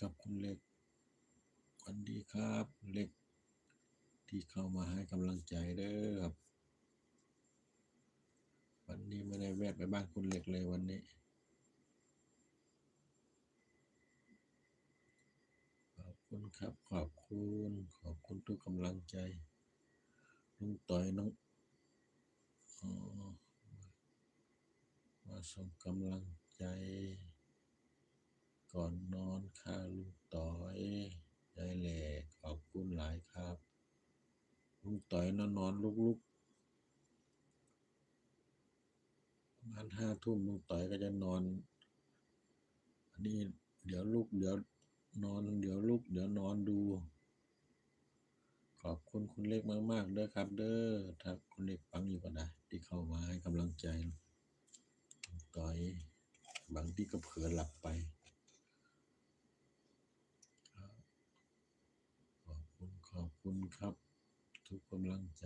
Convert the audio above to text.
ครับคุณเล็กสวัสดีครับเล็กที่เข้ามาให้กำลังใจเด้อครับวันนี้ไม่ได้แวะไปบ้านคุณเล็กเลยวันนี้ขอบคุณครับขอบคุณทุกกำลังใจลุงต่อยน้องอ๋อมาส่งกำลังใจก่อนนอนค่ะลุงต่อยยายแหล่ขอบคุณหลายครับลุงต่อยนอนลุกๆประมาณ5 ทุ่มลุงต่อยก็จะนอนอันนี้เดี๋ยวลุกเดี๋ยวนอนเดี๋ยวลุกเดี๋ยวนอนดูขอบคุณคุณเล็กมากๆเด้อครับเด้อถ้าคุณเล็กฟังอยู่ก็ได้ที่เข้ามาให้กำลังใจลุงต่อยบางที่ก็เผลอหลับไปขอบคุณครับทุกกำลังใจ